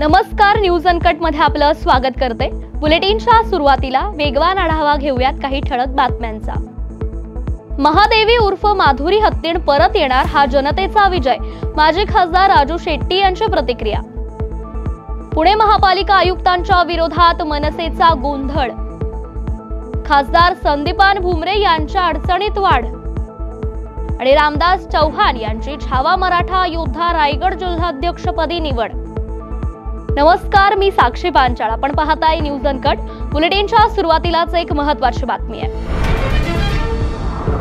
नमस्कार, news uncut मध्ये आपलं स्वागत करते। बुलेटिनच्या सुरुवातीला वेगवान आढावा घेऊयात काही ठळक बातम्यांचा। महादेवी उर्फ माधुरी हत्तीण परत येणार, हा जनतेचा विजय, माजी खासदार राजू शेट्टी यांची प्रतिक्रिया। पुणे महापालिका आयुक्तांच्या विरोधात मनसेचा गोंधळ, खासदार संदीपान भुमरे यांच्या अडचणीत वाढ आणि रामदास चौहान यांची छावा मराठा योद्धा रायगड जिल्हाध्यक्षपदी निवड। नमस्कार, मी साक्षी पांचाळ, आपण पाहताय न्यूज अनकट। बुलेटिनच्या सुरुवातीलाच एक महत्त्वाची बातमी आहे।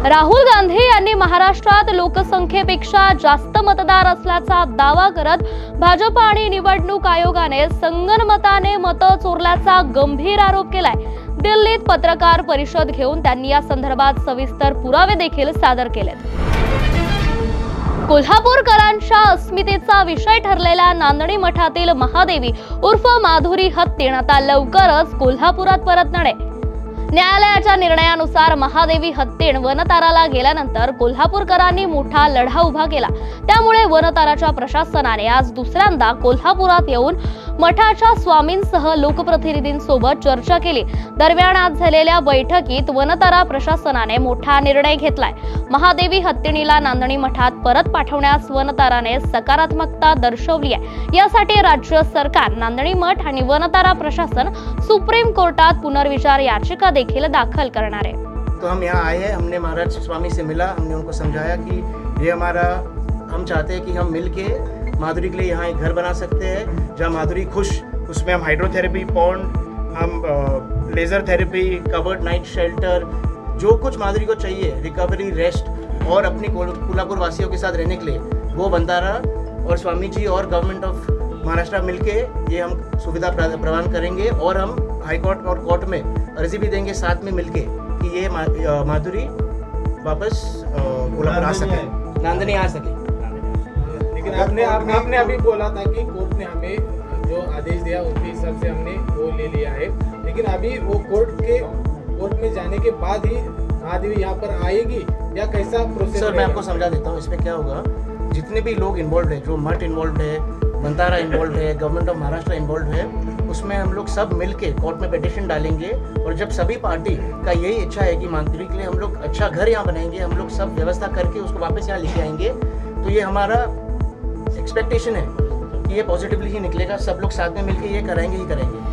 राहुल गांधी यांनी महाराष्ट्रात लोकसंख्येपेक्षा जास्त मतदार असल्याचा दावा करत भाजप आणि निवडणूक आयोगाने संगनमताने मतं चोरल्याचा गंभीर आरोप केलाय। दिल्लीत पत्रकार परिषद घेऊन त्यांनी या संदर्भात सविस्तर पुरावे देखील सादर केलेत। कोल्हापूरकरांच्या अस्मितेचा विषय ठरलेल्या नांदणी मठातील महादेवी उर्फ माधुरी हत्तीण आता लवकरच कोल्हापुरात परतणार आहे। न्यायालयाच्या निर्णयानुसार महादेवी हत्तीण वनताराला गेल्यानंतर कोल्हापूरकरांनी मोठा लढा उभा केला। त्यामुळे वनताराच्या प्रशासनाने आज दुसऱ्यांदा कोल्हापुरात येऊन मठाच्या स्वामींसह लोकप्रतिनिधींसोबत चर्चा केली। दरम्यान आज झालेल्या बैठकीत वनतारा प्रशासनाने मोठा निर्णय घेतलाय। महादेवी हत्तीणीला नांदणी मठात परत पाठवण्यास वनताराने सकारात्मकता दर्शवली आहे। यासाठी राज्य सरकार, नांदणी मठ आणि वनतारा प्रशासन सुप्रीम कोर्टात पुनर्विचार याचिका देखील दाखल करणार है। तो हम यहाँ आए हैं, हमने महाराज स्वामी से मिला, हमने उनको समझाया कि ये हम चाहते हैं कि हम मिलके माधुरी के लिए यहाँ एक घर बना सकते हैं जहाँ माधुरी खुश, उसमें हम हाइड्रोथेरेपी, पॉन्ड, हम laser therapy, covered night shelter, जो कुछ माधुरी को चाहिए, रिकवरी, रेस्ट और अपनी कोल्हापुर वासियों के साथ रहने के लिए, वो बंदारा और स्वामी जी और गवर्नमेंट ऑफ महाराष्ट्र मिलके ये हम सुविधा प्रदान करेंगे। और हम हाई कोर्ट और कोर्ट में अर्जी भी देंगे साथ में मिलके कि ये माधुरी वापस कोल्हापुर आ सके, नांदनी आ सके। लेकिन आपने अभी बोला था कि कोर्ट ने हमें जो आदेश दिया उसके हिसाब से हमने वो ले लिया है, लेकिन अभी वो कोर्ट में जाने के बाद ही महादेवी यहाँ पर आएगी या कैसा प्रोसेस? सर, मैं आपको समझा देता हूँ। इसमें क्या होगा, जितने भी लोग इन्वॉल्व है, जो मठ इन्वॉल्व है, बंदारा इन्वॉल्व है, गवर्नमेंट ऑफ महाराष्ट्र इन्वॉल्व है, उसमें हम लोग सब मिलके कोर्ट में पिटीशन डालेंगे। और जब सभी पार्टी का यही इच्छा है कि माधुरी के लिए हम लोग अच्छा घर यहाँ बनाएंगे, हम लोग सब व्यवस्था करके उसको वापस यहाँ लेके आएंगे, तो ये हमारा एक्सपेक्टेशन है कि ये पॉजिटिवली ही निकलेगा। सब लोग साथ में मिलके ये कराएंगे ही कराएंगे।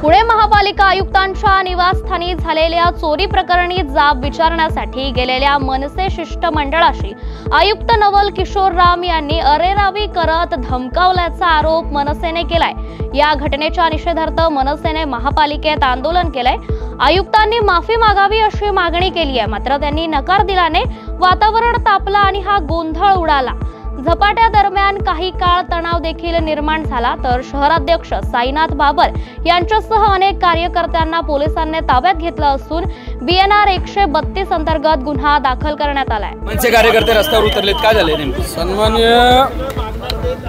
पुणे महापालिका आयुक्तांच्या निवासस्थानी झालेल्या चोरी प्रकरणी जाब विचारण्यासाठी गेलेल्या मनसे शिष्टमंडळाशी आयुक्त नवल किशोर राम यांनी अरेरावी करत धमकावल्याचा आरोप मनसेने केलाय। या घटनेच्या निषेधार्थ मनसेने महापालिकेत आंदोलन केलंय। आयुक्तांनी माफी मागावी अशी मागणी केली आहे, मात्र त्यांनी नकार दिल्याने वातावरण तापलं आणि हा गोंधळ उडाला। झपाट्या दरम्यान काही काळ तणाव देखील निर्माण झाला, तर शहराध्यक्ष साईनाथ बाबर यांच्यासह अनेक कार्यकर्त्यांना पोलिसांनी ताब्यात घेतलं असून BNR 132 अंतर्गत गुन्हा दाखल करण्यात आलाय। मनसे कार्यकर्ते रस्त्यावर उतरलेत, काय झाले नेमकं? सन्माननीय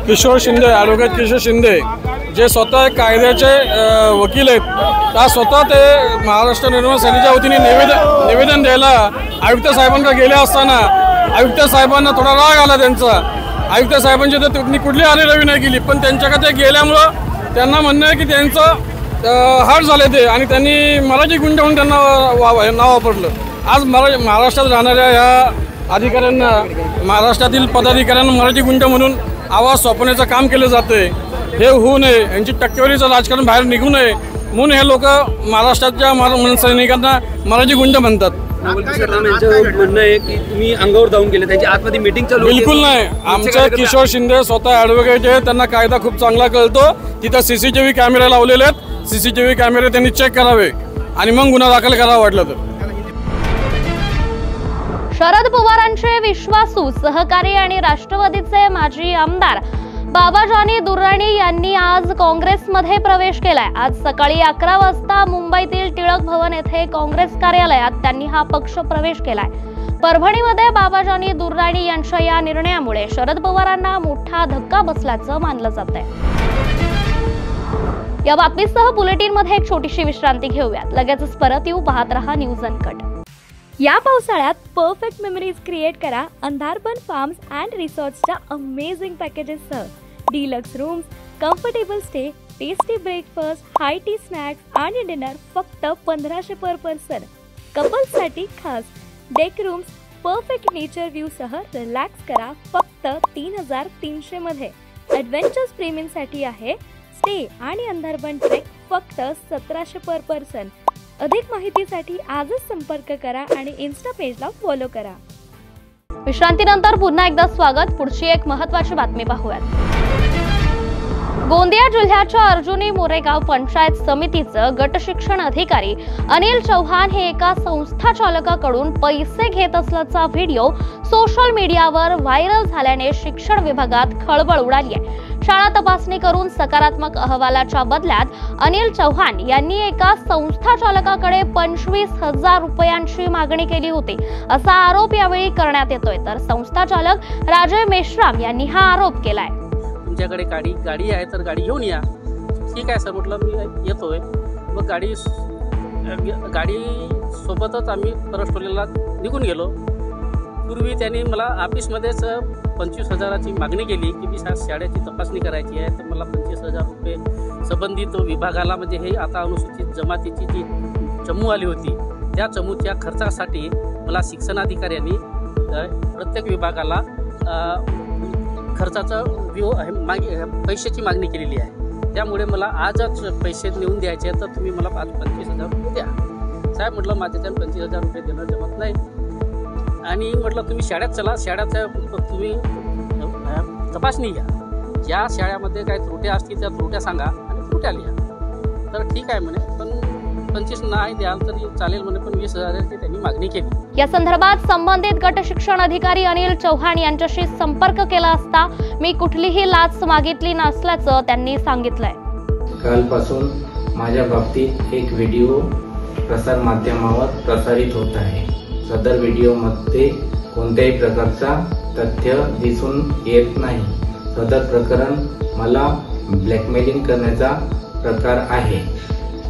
किशोर शिंदे, ॲडव्होकेट किशोर शिंदे, जे स्वतः कायद्याचे वकील आहेत, त्या स्वतः ते महाराष्ट्र निर्माण सेनेच्या वतीने निवेदन द्यायला आयुक्त साहेबांकडे गेले असताना आयुक्त साहेबांना थोडा राग आला त्यांचा। आयुक्त साहेबांची तर त्यांनी कुठली अरेरावी नाही केली, पण त्यांच्याकडे गेल्यामुळं त्यांना म्हणणं आहे की त्यांचं हार्ट झाले ते, आणि त्यांनी मराठी गुंड म्हणून त्यांना नाव वापरलं। आज महाराष्ट्रात राहणाऱ्या या अधिकाऱ्यांना, महाराष्ट्रातील पदाधिकाऱ्यांना मराठी गुंड म्हणून आवाज सोपवण्याचं काम केलं जाते। हे होऊ नये, यांची टक्केवारीचं राजकारण बाहेर निघू नये म्हणून हे लोक महाराष्ट्राच्या मनसैनिकांना मराठी गुंड म्हणतात। नवल किशोर राम यांचं म्हणणं आहे की तुम्ही अंगावर जाऊन गेले, त्यांच्या आतमध्ये मीटिंग चालू होती। बिलकुल नाही, आमचा किशोर शिंदे स्वतः ॲडव्होकेट आहे, त्यांना कायदा खूप चांगला कळतो। तिथं CCTV कॅमेरे लावलेले आहेत, CCTV कॅमेरे त्यांनी चेक करावे आणि मग गुन्हा दाखल करावा वाटलं तर। शरद पवारांचे विश्वासू सहकारी आणि राष्ट्रवादीचे माजी आमदार बाबाजानी दुर्राणी यांनी आज काँग्रेसमध्ये प्रवेश केलाय। आज सकाळी 11 वाजता मुंबईतील टिळक भवन येथे काँग्रेस कार्यालयात त्यांनी हा पक्ष प्रवेश केलाय। परभणीमध्ये बाबाजानी दुर्राणी यांच्या या निर्णयामुळे शरद पवारांना मोठा धक्का बसल्याचं मानलं जातंय। या बातमीसह बुलेटिनमध्ये एक छोटीशी विश्रांती घेऊयात, लगेचच परत येऊ। पाहत रहा न्यूज अनकट। या पावसाळ्यात परफेक्ट मेमरीज क्रिएट करा अंधारपन फार्म्स अँड रिसॉर्ट्सच्या अमेझिंग पॅकेजेससह। Deluxe rooms, comfortable stay, tasty breakfast, high tea snacks आणि डिनर फक्त 1500 पर पर्सन. कपल्ससाठी खास deck rooms, perfect nature view सह रिलॅक्स करा फक्त 3300 मध्ये. ॲडव्हेंचर्स प्रेमींसाठी आहे स्टे आणि अंदरबन ट्रेक फक्त 1700 पर पर्सन. अधिक माहितीसाठी आजच संपर्क करा आणि इन्स्टा पेजला फॉलो करा. विश्रांतीनंतर पुन्हा एकदा स्वागत. पुढची एक महत्त्वाची बातमी पाहूयात. गोंदिया जिल्ह्याच्या अर्जुनी मोरेगाव पंचायत समितीचं गट शिक्षण अधिकारी अनिल चव्हाण हे एका संस्था चालकाकडून पैसे घेत असल्याचा व्हिडिओ सोशल मीडियावर व्हायरल झाल्याने शिक्षण विभागात खळबळ उडाली आहे. शाळा तपासणी करून सकारात्मक अहवालाच्या बदल्यात अनिल चव्हाण यांनी एका संस्था चालकाकडे 25,000 रुपयांची मागणी केली होती असा आरोप यावेळी करण्यात येतोय. तर संस्था चालक राजय मेश्राम यांनी हा आरोप केलाय. तुमच्याकडे गाडी आहे तर गाडी घेऊन या. ठीक आहे सर म्हटलं, मी येतोय. मग गाडी सोबतच आम्ही परस्टोलेला निघून गेलो. पूर्वी त्यांनी मला ऑफिसमध्येच 25,000ची मागणी केली की मी शाळेची तपासणी करायची आहे, तर मला 25,000 रुपये संबंधित विभागाला, म्हणजे हे आता अनुसूचित जमातीची जी चमू आली होती त्या चमूच्या खर्चासाठी मला शिक्षणाधिकाऱ्यांनी प्रत्येक विभागाला खर्चाचा पैशाची मागणी केलेली आहे. त्यामुळे मला आजच पैसे नेऊन द्यायचे, तर तुम्ही मला 25,000 रुपये द्या. साहेब म्हटलं, माझ्याच्यानं 25,000 रुपये देणं जमत नाही. आणि म्हटलं तुम्ही शाळेत चला, शाळेत तुम्ही तपासणी घ्या. ज्या शाळेमध्ये काही त्रुट्या असतील त्या त्रुट्या सांगा आणि त्रुट्या लिहा. तर ठीक आहे म्हणे, पण 25 नाही द्याल तरी चालेल म्हणे, पण 20,000ची त्यांनी मागणी केली. या संदर्भात संबंधित गट शिक्षण अधिकारी अनिल चव्हाण यांच्याशी संपर्क केला असता मी कुठलीही लाच मागितली नसल्याचं त्यांनी सांगितलंय. कालपासून माझ्या बाबतीत एक व्हिडिओ प्रसार माध्यमावर प्रसारित होत आहे. सदर व्हिडिओमध्ये कोणत्याही प्रकारचा तथ्य दिसून येत नाही. सदर प्रकरण मला ब्लॅकमेलिंग करण्याचा प्रकार आहे.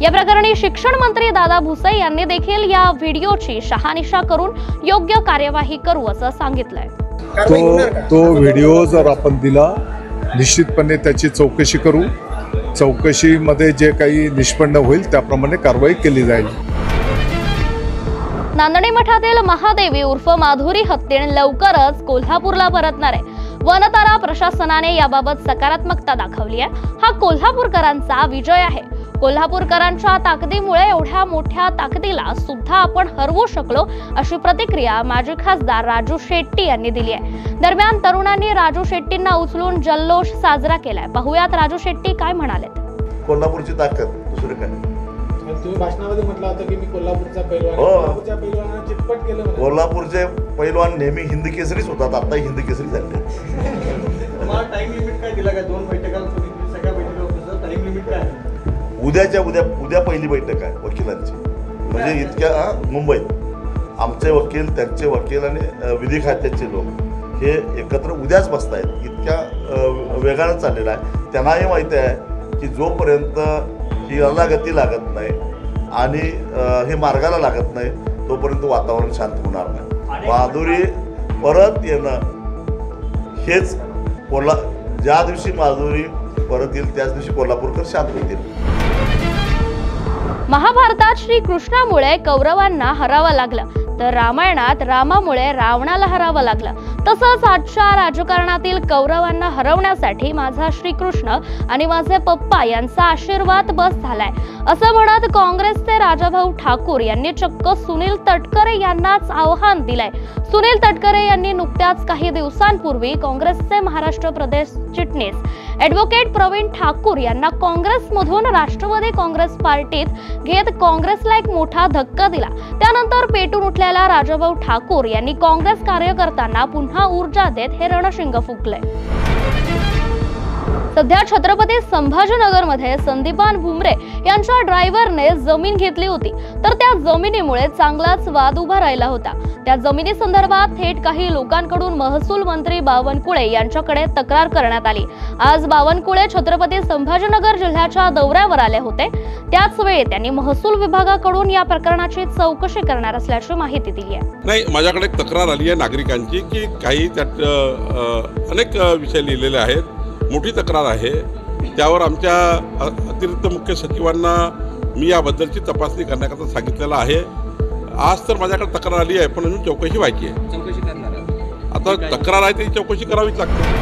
या प्रकरणी शिक्षण मंत्री दादा भुसे यांनी देखील या व्हिडिओची शहानिशा करून योग्य कार्यवाही करू असं सांगितलंय. तो व्हिडिओ जर आपण दिला, निश्चितपणे त्याची चौकशी करू. चौकशीमध्ये जे काही निष्पन्न होईल त्याप्रमाणे कारवाई केली जाईल. नांदणी मठातील महादेवी उर्फ माधुरी हत्तीण लवकरच कोल्हापूरला परतणार आहे. वनतारा प्रशासनाने याबाबत सकारात्मकता दाखवली आहे. हा कोल्हापूरकरांचा विजय आहे. कोल्हापूरकरांच्या ताकदीमुळे एवढ्या मोठ्या ताकदीला सुद्धा आपण हरवू शकलो, अशी प्रतिक्रिया माजी खासदार राजू शेट्टी यांनी दिली आहे. दरम्यान तरुणांनी राजू शेट्टींना उचलून जल्लोष साजरा केलाय. पाहुयात राजू शेट्टी काय म्हणालेत. कोल्हापूरची ताकद, दुसरं काय. तुम्ही भाषणामध्ये म्हटलं होतं की मी कोल्हापूरचा पैलवान, कोल्हापूरच्या पैलवानांना चितपट केलं. कोल्हापूरचे पैलवान नेहमी हिंद केसरीच होतात, आता हिंद केसरी झाले. तुम्हाला टाइम लिमिट काय दिला का? 2 बैठका सगळ्या बैठका टाइम लिमिट काय? उद्या पहिली बैठक आहे वकिलांची. म्हणजे इतक्या मुंबईत आमचे वकील, त्यांचे वकील आणि विधी खात्याचे लोक हे एकत्र उद्याच बसतायत. इतक्या वेगानं चाललेला आहे. त्यांनाही माहिती आहे की जोपर्यंत ही गती लागत नाही आणि हे मार्गाला लागत नाही तोपर्यंत वातावरण शांत होणार नाही. माधुरी परत येणं हेच ज्या दिवशी माधुरी परत येईल त्याच दिवशी कोल्हापूरकर शांत होतील. महाभारतात श्रीकृष्णामुळे कौरवांना हरावं लागलं, तर रामायणात रामामुळे रावणाला हरावं लागलं. तसंच आजच्या राजकारणातील कौरवांना हरवण्यासाठी माझा श्रीकृष्ण आणि माझे पप्पा यांचा आशीर्वाद बस झालाय, असं म्हणत काँग्रेसचे राजाभाऊ ठाकूर यांनी चक्क सुनील तटकरे यांनाच आव्हान दिलंय. सुनील तटकरे यांनी नुकत्याच काही दिवसांपूर्वी काँग्रेसचे महाराष्ट्र प्रदेश चिटणीस ॲडव्होकेट प्रवीण ठाकूर यांना काँग्रेसमधून राष्ट्रवादी काँग्रेस पार्टीत घेत काँग्रेसला एक मोठा धक्का दिला. त्यानंतर पेटून उठलेल्या राजाभाऊ ठाकूर यांनी काँग्रेस कार्यकर्त्यांना पुन्हा ऊर्जा देत हे रणशिंग फुंकलंय. सध्या छत्रपती संभाजीनगरमध्ये संदीपान भुमरे यांच्या ड्रायव्हरने जमीन घेतली होती, तर त्या जमिनीमुळे चांगलाच वाद उभा राहिला होता. त्या जमिनी संदर्भात थेट काही लोकांकडून महसूल मंत्री बावनकुळे यांच्याकडे तक्रार करण्यात आली. आज बावनकुळे छत्रपती संभाजीनगर जिल्ह्याच्या दौऱ्यावर आले होते. त्याच वेळी त्यांनी महसूल विभागाकडून या प्रकरणाची चौकशी करणार असल्याची माहिती दिली आहे. नाही, माझ्याकडे तक्रार आली आहे नागरिकांची की काही त्यात अनेक विषय लिहिलेले आहेत. मोठी तक्रार आहे. त्यावर आमच्या अतिरिक्त मुख्य सचिवांना मी याबद्दलची तपासणी करण्याकरता सांगितलेलं आहे. आज तर माझ्याकडे तक्रार आली आहे, पण अजून चौकशी व्हायची आहे. चौकशी करणार आता तक्रार आहे ती चौकशी करावीच लागते.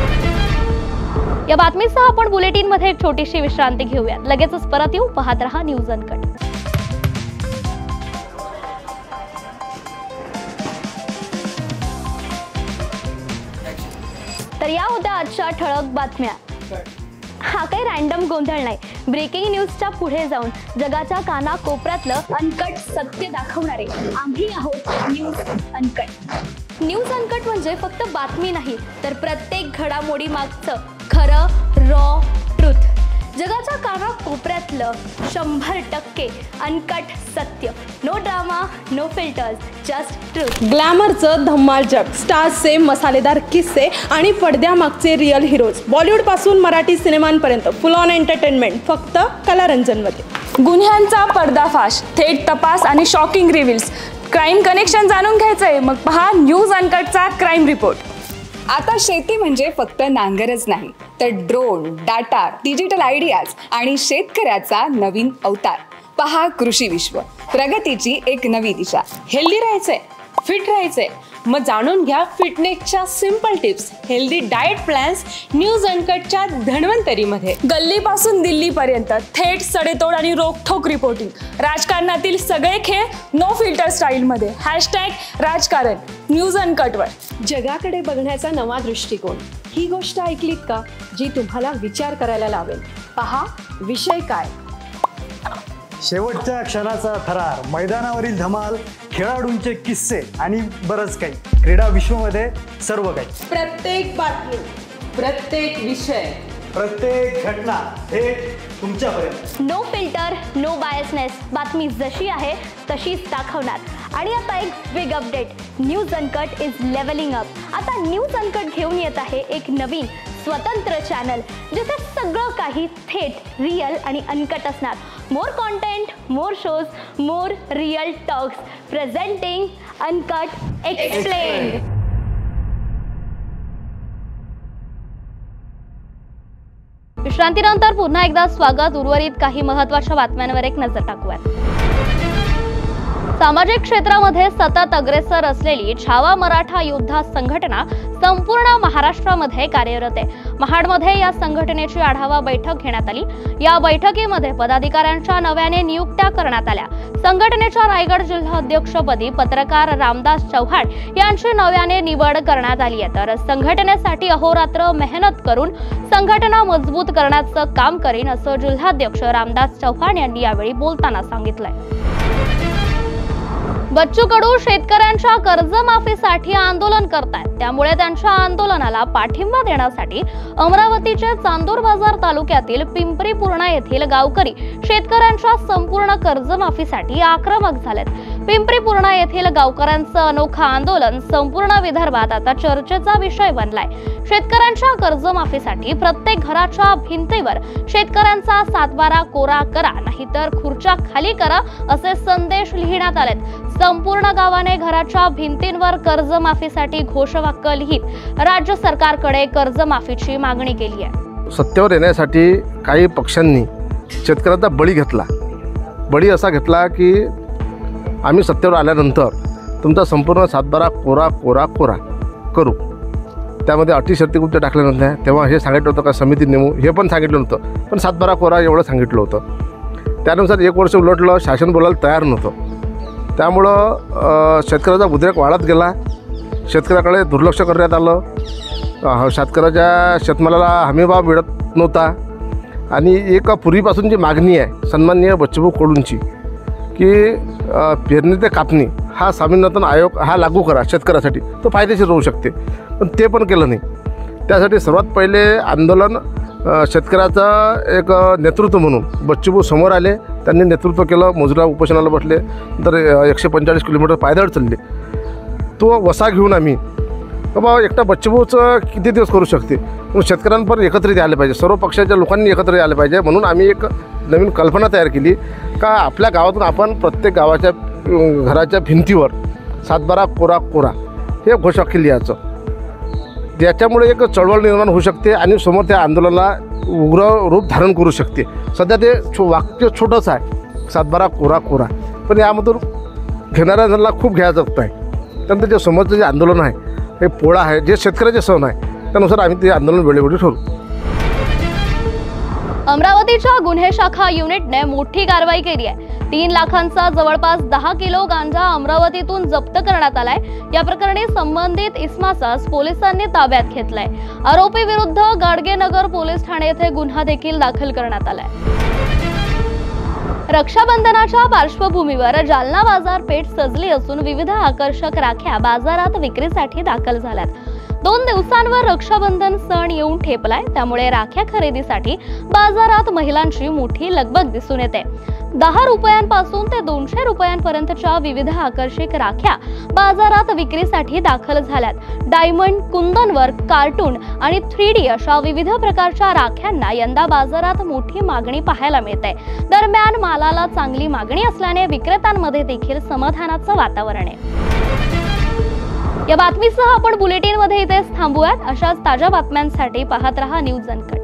या बातमीसह आपण बुलेटिनमध्ये एक छोटीशी विश्रांती घेऊया. लगेचच परत येऊ. पाहत रहा न्यूज अनकट. तर या होत्या आजच्या ठळक बातम्या. हा काही रॅन्डम गोंधळ नाही. ब्रेकिंग न्यूजच्या पुढे जाऊन जगाच्या कानाकोपऱ्यातलं अनकट सत्य दाखवणारे आम्ही आहोत न्यूज अनकट. न्यूज अनकट म्हणजे फक्त बातमी नाही, तर प्रत्येक घडामोडी मागचं खरं रॉ ट्रुथ. जगाच्या कानाकोपऱ्यातलं 100% अनकट सत्य. No drama, no filters, just truth. ग्लॅमरचं धम्माल जग, स्टार्सचे मसालेदार किस्से आणि पडद्यामागचे रिअल हिरोज. बॉलिवूडपासून मराठी सिनेमांपर्यंत फुल ऑन एंटरटेनमेंट फक्त कलारंजनमध्ये. गुन्ह्यांचा पर्दाफाश, थेट तपास आणि शॉकिंग रिव्हिल्स. क्राईम कनेक्शन जाणून घ्यायचंय? मग पहा न्यूज अनकटचा क्राईम रिपोर्ट. आता शेती म्हणजे फक्त नांगरच नाही, तर ड्रोन, डाटा, डिजिटल आयडियाज आणि शेतकऱ्याचा नवीन अवतार. पहा कृषी विश्व, प्रगतीची एक नवी दिशा. हेल्दी राहायचंय, फिट राहायचंय? मग जाणून घ्या फिटनेसच्या simple tips, healthy diet plans news अनकटच्या धन्वंतरीमध्ये. गल्लीपासून दिल्लीपर्यंत थेट सडेतोड आणि रोखठोक रिपोर्टिंग. राजकारणातील सगळे खेळ नो फिल्टर स्टाईलमध्ये. #राजकारण न्यूज अनकटवर. जगाकडे बघण्याचा नवा दृष्टिकोन. ही गोष्ट ऐकलीत का, जी तुम्हाला विचार करायला लावेल? पहा विषय काय. शेवटच्या क्षणाचा थरार, मैदानावरील धमाल, खेळाडूंचे किस्से आणि बरंच काही. क्रीडा विश्वमध्ये सर्व काही. प्रत्येक बातमी, प्रत्येक विषय, प्रत्येक घटना हे तुमच्यापर्यंत. No filter, no biasness. बातमी जशी आहे तशीच दाखवणार. आणि आता एक big update. News uncut is levelling up. आता न्यूज अनकट घेऊन येत आहे एक नवीन स्वतंत्र चॅनल, जिथे सगळं काही थेट, रिअल आणि अनकट असणार. More content, more shows, more real talks. Presenting uncut explained. विश्रांतीनंतर पुन्हा एकदा स्वागत. उर्वरित काही महत्त्वाच्या बातम्यांवर एक नजर टाकूयात. सामाजिक क्षेत्रामध्ये सतत अग्रेसर असलेली छावा मराठा योद्धा संघटना संपूर्ण महाराष्ट्रामध्ये कार्यरत आहे. महाडमध्ये या संघटनेची आढावा बैठक घेण्यात आली. या बैठकीमध्ये पदाधिकाऱ्यांच्या नव्याने नियुक्त्या करण्यात आल्या. संघटनेच्या रायगड जिल्हा अध्यक्षपदी पत्रकार रामदास चव्हाण यांची नव्याने निवड करण्यात आली आहे. तर संघटनेसाठी अहोरात्र मेहनत करून संघटना मजबूत करण्याचं काम करेन, असं जिल्हाध्यक्ष रामदास चव्हाण यांनी यावेळी बोलताना सांगितलंय. बच्चू कडू शेतकऱ्यांच्या कर्जमाफीसाठी आंदोलन करतायत. त्यामुळे त्यांच्या आंदोलनाला पाठिंबा देण्यासाठी अमरावतीच्या चांदूर बाजार तालुक्यातील पिंपरी पूर्णा येथील गावकरी शेतकऱ्यांच्या संपूर्ण कर्जमाफीसाठी आक्रमक झालेत. पिंपरी पूर्णा येथील गावकऱ्यांचं अनोखं आंदोलन संपूर्ण विदर्भात आता चर्चेचा विषय बनलाय. शेतकऱ्यांच्या कर्जमाफीसाठी प्रत्येक घराच्या भिंतीवर शेतकऱ्यांचा 7/12 कोरा करा, नाहीतर खुर्च्या खाली करा, असे संदेश लिहिण्यात आलेत. संपूर्ण गावाने घराच्या भिंतींवर कर्जमाफीसाठी घोषवाक्य लिहित राज्य सरकारकडे कर्जमाफीची मागणी केली आहे. सत्तेवर येण्यासाठी काही पक्षांनी शेतकऱ्याचा बळी घेतला. बळी असा घेतला की आम्ही सत्तेवर आल्यानंतर तुमचा संपूर्ण 7/12 कोरा कोरा कोरा करू. त्यामध्ये अटी शर्ती कुठे टाकल्या नव्हत्या. तेव्हा हे सांगितलं होतं का समिती नेमू, हे पण सांगितलं नव्हतं, पण 7/12 कोरा एवढं सांगितलं होतं. त्यानुसार 1 वर्ष उलटलं, शासन बोलायला तयार नव्हतं. त्यामुळं शेतकऱ्याचा उद्रेक वाढत गेला. शेतकऱ्याकडे दुर्लक्ष करण्यात आलं. शेतकऱ्याच्या शेतमालाला हमीभाव मिळत नव्हता. आणि एक पूर्वीपासून जी मागणी आहे सन्माननीय बच्चूभाऊ कडूंची की पेरणी ते कापणी हा स्वामीनाथन आयोग हा लागू करा शेतकऱ्यासाठी, तो फायदेशीर राहू शकते, पण ते पण केलं नाही. त्यासाठी सर्वात पहिले आंदोलन शेतकऱ्याचं एक नेतृत्व म्हणून बच्चूभाऊ समोर आले. त्यांनी नेतृत्व केलं. मजुरा उपोषणाला बसले, तर 145 किलोमीटर पायदळ चालले. तो वसा घेऊन आम्ही बाबा एकटा बच्चूभाऊचं किती दिवस करू शकते, म्हणून शेतकऱ्यांपर्यंत एकत्रित यायला पाहिजे, सर्व पक्षाच्या लोकांनी एकत्र यायला पाहिजे. म्हणून आम्ही एक नवीन कल्पना तयार केली का आपल्या गावातून आपण प्रत्येक गावाच्या घराच्या भिंतीवर 7/12 कोरा कोरा हे घोषवाक्य लिहायचं. ज्याच्यामुळे एक चळवळ निर्माण होऊ शकते आणि समोर त्या आंदोलनाला उग्र रूप धारण करू शकते. सध्या ते वाक्य छोटंच आहे, 7-12 कोरा कोरा, पण यामधून घेणाऱ्या जणांना खूप घ्यायचं आहे. त्यानंतर जे समोरचं जे आंदोलन आहे, हे पोळा आहे, जे शेतकऱ्याचे सण आहे, त्यानुसार आम्ही ते आंदोलन वेळोवेळी ठरवू. अमरावतीच्या गुन्हे शाखा युनिटने मोठी कारवाई केली आहे. 3 लाखांचा जवळपास 10 किलो गांजा अमरावतीतून जप्त करण्यात आलाय. या प्रकरणी संबंधित इस्मासास पोलिसांनी ताब्यात घेतलाय. आरोपी विरुद्ध गाडगेनगर पोलीस ठाणे येथे गुन्हा देखील दाखल करण्यात आलाय. रक्षाबंधनाच्या पार्श्वभूमीवर जालना बाजारपेठ सजली असून विविध आकर्षक राख्या बाजारात विक्रीसाठी दाखल झाल्यात. 2 दिवसांवर रक्षाबंधन सण येऊन ठेपलाय, त्यामुळे राख्या खरेदीसाठी बाजारात महिलांची मोठी लगबग दिसून येते. 10 रुपयांपासून ते 200 रुपयांपर्यंतच्या विविध आकर्षक राख्या बाजारात विक्रीसाठी दाखल झाल्यात. डायमंड, कुंदन वर्क, कार्टून आणि 3D अशा विविध प्रकारच्या राख्यांना यंदा बाजारात मोठी मागणी पाहायला मिळते. दरम्यान मालाला चांगली मागणी असल्याने विक्रेत्यांमध्ये देखील समाधानाचं वातावरण आहे. या बातमीसह आपण बुलेटिनमध्ये इथेच थांबूयात. अशाच ताज्या बातम्यांसाठी पाहत रहा न्यूज अनकट.